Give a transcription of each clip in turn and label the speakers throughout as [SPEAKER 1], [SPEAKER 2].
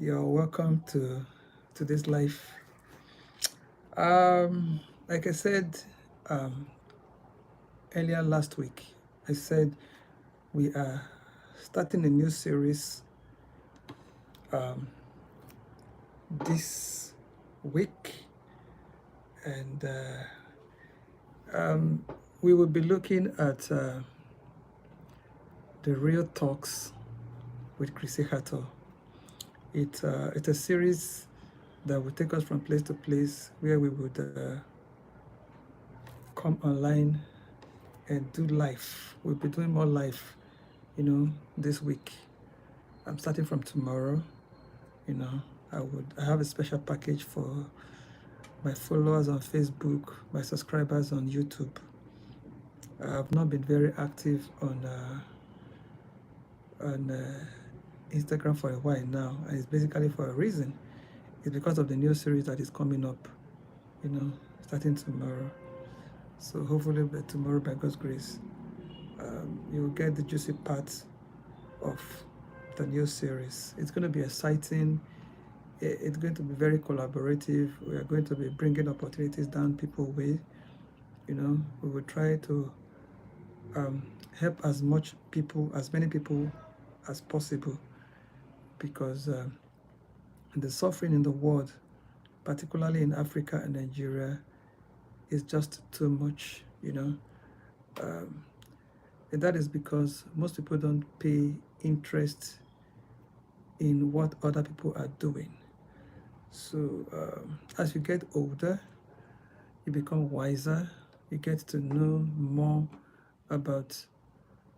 [SPEAKER 1] You're welcome to this life. Like I said um, earlier last week, I said we are starting a new series um, this week, and we will be looking at the real talks with Chris Ekhator. It's a series that will take us from place to place where we would come online and do live. We'll be doing more live, this week. I'm starting from tomorrow. You know, I have a special package for my followers on Facebook, my subscribers on YouTube. I've not been very active on Instagram for a while now, and it's basically for a reason. It's because of the new series that is coming up, starting tomorrow. So hopefully by tomorrow, by God's grace, you'll get the juicy parts of the new series. It's going to be exciting. It's going to be very collaborative. We are going to be bringing opportunities down people's way. We will try to help as many people as possible, because the suffering in the world, particularly in Africa and Nigeria, is just too much. And that is because most people don't pay interest in what other people are doing. So as you get older, you become wiser, you get to know more about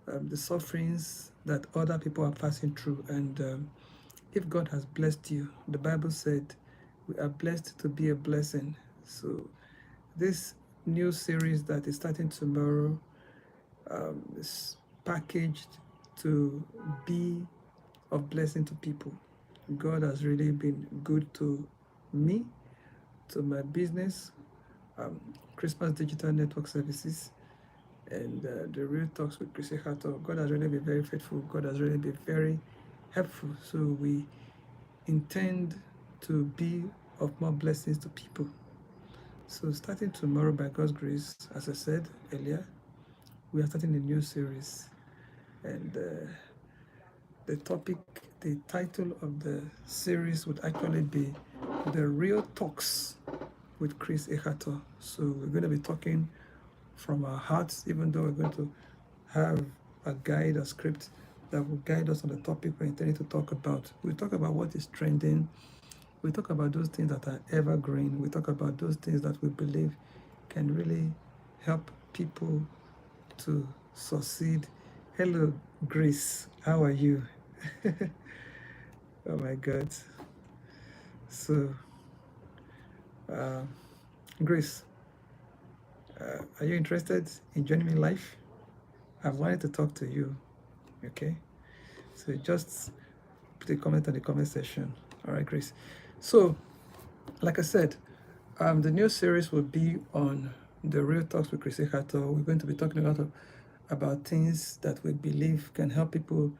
[SPEAKER 1] the sufferings that other people are passing through. And if God has blessed you, the Bible said we are blessed to be a blessing. So this new series that is starting tomorrow is packaged to be of blessing to people. God has really been good to me, to my business, Christmaths Digital Network Services, and the Real Talks with Chris Ekhator. God has really been very faithful. God has really been very helpful. So we intend to be of more blessings to people. So starting tomorrow, by God's grace, as I said earlier, we are starting a new series. And the title of the series would actually be The Real Talks with Chris Ekhator. So we're going to be talking from our hearts, even though we're going to have a guide, a script that will guide us on the topic we're intending to talk about. We'll talk about what is trending. We talk about those things that are evergreen. We talk about those things that we believe can really help people to succeed. Hello, Grace. How are you? Oh my God. So, Grace, are you interested in joining me live? I've wanted to talk to you. Okay. So just put a comment on the comment section. All right, Grace. So, like I said, the new series will be on the Real Talks with Chris Ekhator. We're going to be talking a lot about things that we believe can help people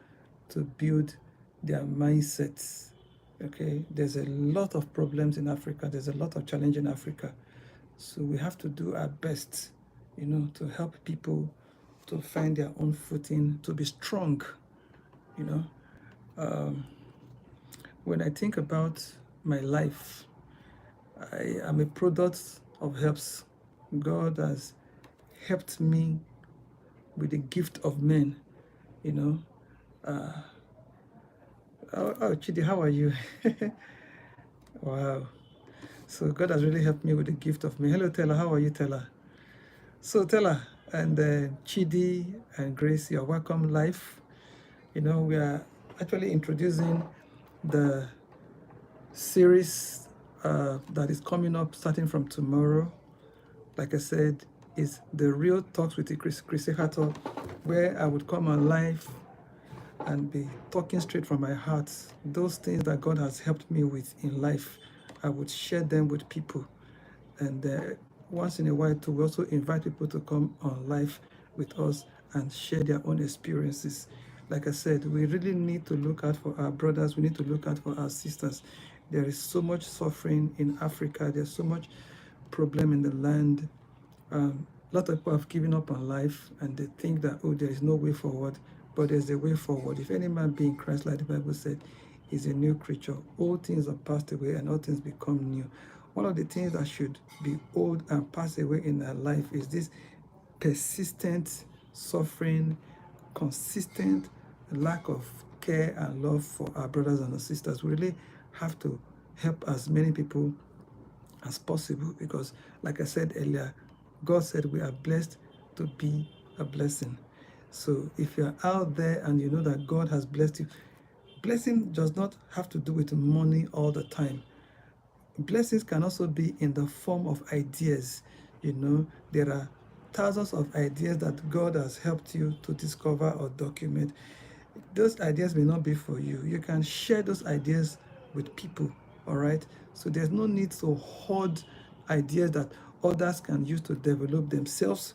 [SPEAKER 1] to build their mindsets. Okay, there's a lot of problems in Africa. There's a lot of challenge in Africa. So we have to do our best, to help people to find their own footing, to be strong. When I think about my life, I am a product of helps. God has helped me with the gift of men, Oh, Chidi, how are you? Wow. So God has really helped me with the gift of men. Hello, Tella. How are you, Tella? So Tella and Chidi and Grace, you're welcome live. We are actually introducing the series that is coming up starting from tomorrow. Like I said, is the Real Talks with Chris Ekhator, where I would come on live and be talking straight from my heart. Those things that God has helped me with in life, I would share them with people. And once in a while, we also invite people to come on live with us and share their own experiences. like I said, we really need to look out for our brothers. We need to look out for our sisters. There is so much suffering in Africa. There's so much problem in the land. A lot of people have given up on life, and they think that, oh, there is no way forward, but there's a way forward. If any man be in Christ, like the Bible said, is a new creature. All things are passed away and all things become new. One of the things that should be old and pass away in our life is this persistent suffering, consistent lack of care and love for our brothers and our sisters. We really have to help as many people as possible, because like I said earlier, God said we are blessed to be a blessing. So if you're out there and you know that God has blessed you, blessing does not have to do with money all the time. Blessings can also be in the form of ideas. There are thousands of ideas that God has helped you to discover or document. Those ideas may not be for you. You can share those ideas with people, all right? So there's no need to hoard ideas that others can use to develop themselves,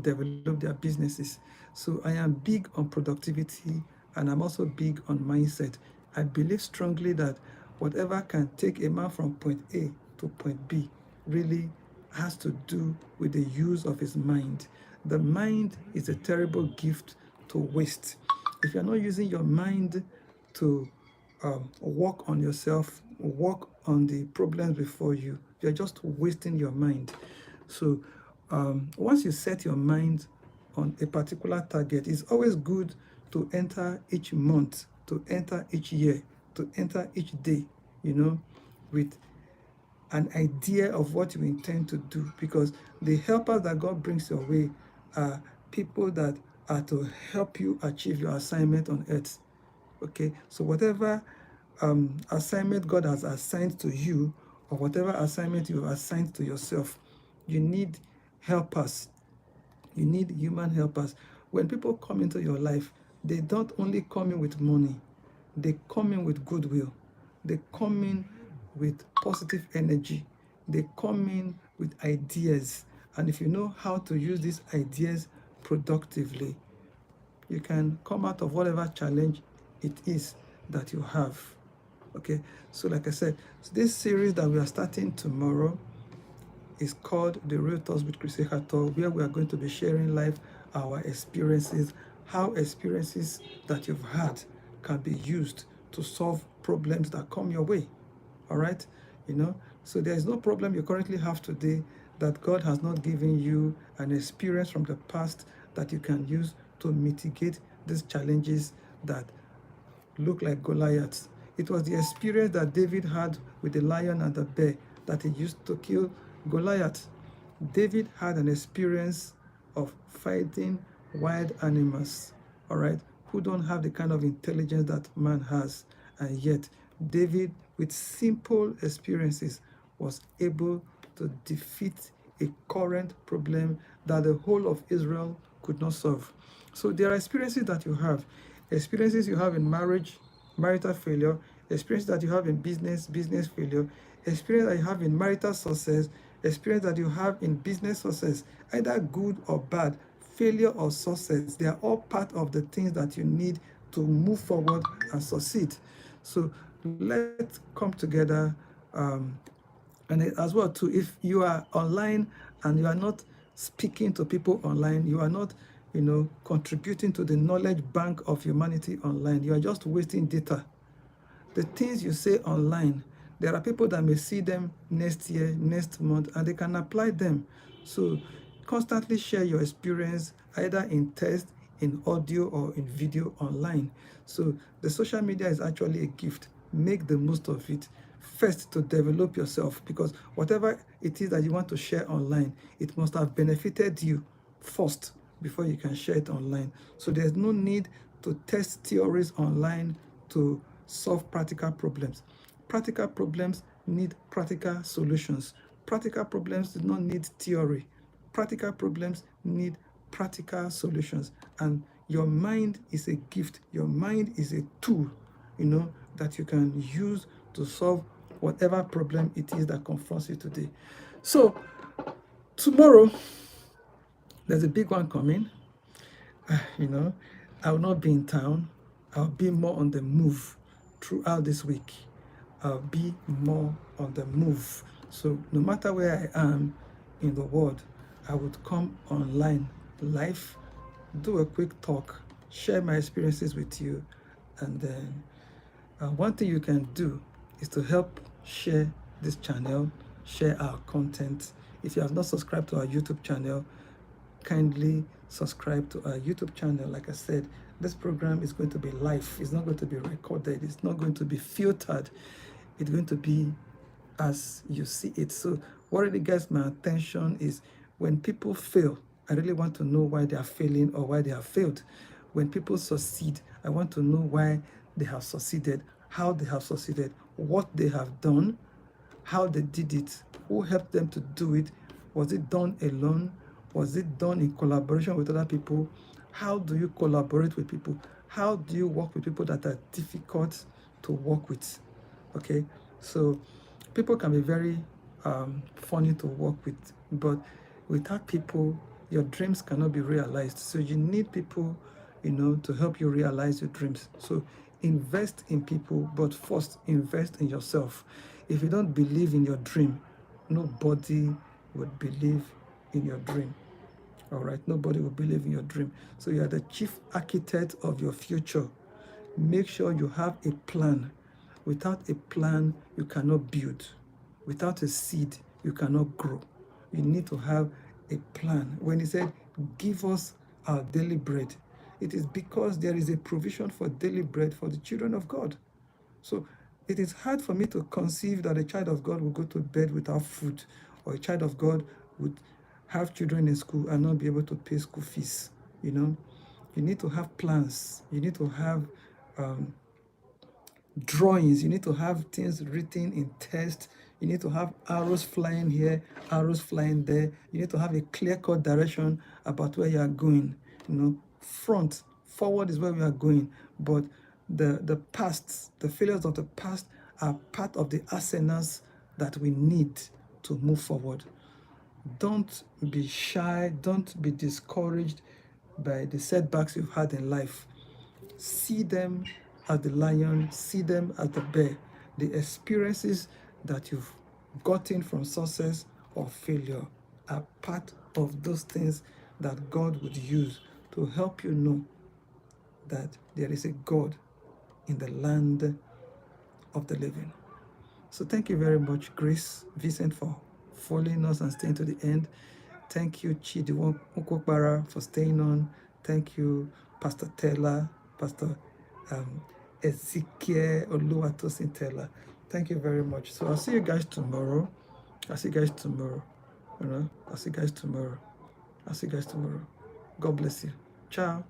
[SPEAKER 1] develop their businesses. So I am big on productivity, and I'm also big on mindset. I believe strongly that whatever can take a man from point A to point B really has to do with the use of his mind. The mind is a terrible gift to waste. If you're not using your mind to work on yourself, work on the problems before you, you're just wasting your mind. So once you set your mind on a particular target, it's always good to enter each month, to enter each year, to enter each day, with an idea of what you intend to do, because the helpers that God brings your way are people that are to help you achieve your assignment on earth. Okay, so whatever assignment God has assigned to you, or whatever assignment you have assigned to yourself, you need helpers. You need human helpers. When people come into your life, they don't only come in with money, they come in with goodwill. They come in with positive energy. They come in with ideas. And if you know how to use these ideas productively, you can come out of whatever challenge it is that you have. Okay, so like I said, this series that we are starting tomorrow is called The Real Talks with Chris Ekhator, where we are going to be sharing live our experiences, how experiences that you've had can be used to solve problems that come your way. All right, so there is no problem you currently have today that God has not given you an experience from the past that you can use to mitigate these challenges that look like Goliaths. It was the experience that David had with the lion and the bear that he used to kill Goliath. David had an experience of fighting wild animals, all right, who don't have the kind of intelligence that man has. And yet, David, with simple experiences, was able to defeat a current problem that the whole of Israel could not solve. So there are experiences that you have in marriage, marital failure, experience that you have in business failure, experience that you have in marital success, experience that you have in business success, either good or bad, failure or success. They are all part of the things that you need to move forward and succeed. So let's come together, and as well too, if you are online and you are not speaking to people online, you are not contributing to the knowledge bank of humanity online, you are just wasting data. The things you say online, there are people that may see them next year, next month, and they can apply them. So constantly share your experience, either in text, in audio, or in video online. So the social media is actually a gift. Make the most of it. First, to develop yourself, because whatever it is that you want to share online, it must have benefited you first before you can share it online. So there's no need to test theories online to solve practical problems. Practical problems need practical solutions. Practical problems do not need theory. Practical problems need practical solutions. And your mind is a gift. Your mind is a tool, that you can use to solve whatever problem it is that confronts you today. So tomorrow, there's a big one coming, I will not be in town. I'll be more on the move throughout this week. I'll be more on the move. So no matter where I am in the world, I would come online live, do a quick talk, share my experiences with you, and then one thing you can do is to help share this channel, share our content. If you have not subscribed to our YouTube channel, kindly subscribe to our YouTube channel. Like I said, this program is going to be live. It's not going to be recorded. It's not going to be filtered. It's going to be as you see it. So what really gets my attention is when people fail, I really want to know why they are failing or why they have failed. When people succeed, I want to know why they have succeeded, how they have succeeded, what they have done, how they did it, who helped them to do it. Was it done alone? Was it done in collaboration with other people? How do you collaborate with people? How do you work with people that are difficult to work with? Okay, so people can be very funny to work with, but without people, your dreams cannot be realized. So you need people, to help you realize your dreams. So invest in people, but first invest in yourself. If you don't believe in your dream, nobody would believe in your dream. All right, nobody will believe in your dream. So you are the chief architect of your future. Make sure you have a plan. Without a plan, you cannot build. Without a seed, you cannot grow. You need to have a plan. When he said, give us our daily bread, it is because there is a provision for daily bread for the children of God. So it is hard for me to conceive that a child of God will go to bed without food, or a child of God would have children in school and not be able to pay school fees. You need to have plans. You need to have drawings. You need to have things written in text. You need to have arrows flying here, arrows flying there. You need to have a clear-cut direction about where you are going. Forward is where we are going, but the past, the failures of the past are part of the arsenals that we need to move forward. Don't be shy. Don't be discouraged by the setbacks you've had in life. See them as the lion, see them as the bear. The experiences that you've gotten from success or failure are part of those things that God would use to help you know that there is a God in the land of the living. So thank you very much, Grace Vincent, for following us and staying to the end. Thank you, Chidi Okokbara, for staying on. Thank you, Pastor Taylor, Pastor Ezekiel Oluwatosin Taylor. Thank you very much. So I'll see you guys tomorrow. I'll see you guys tomorrow. I'll see you guys tomorrow. God bless you. Ciao.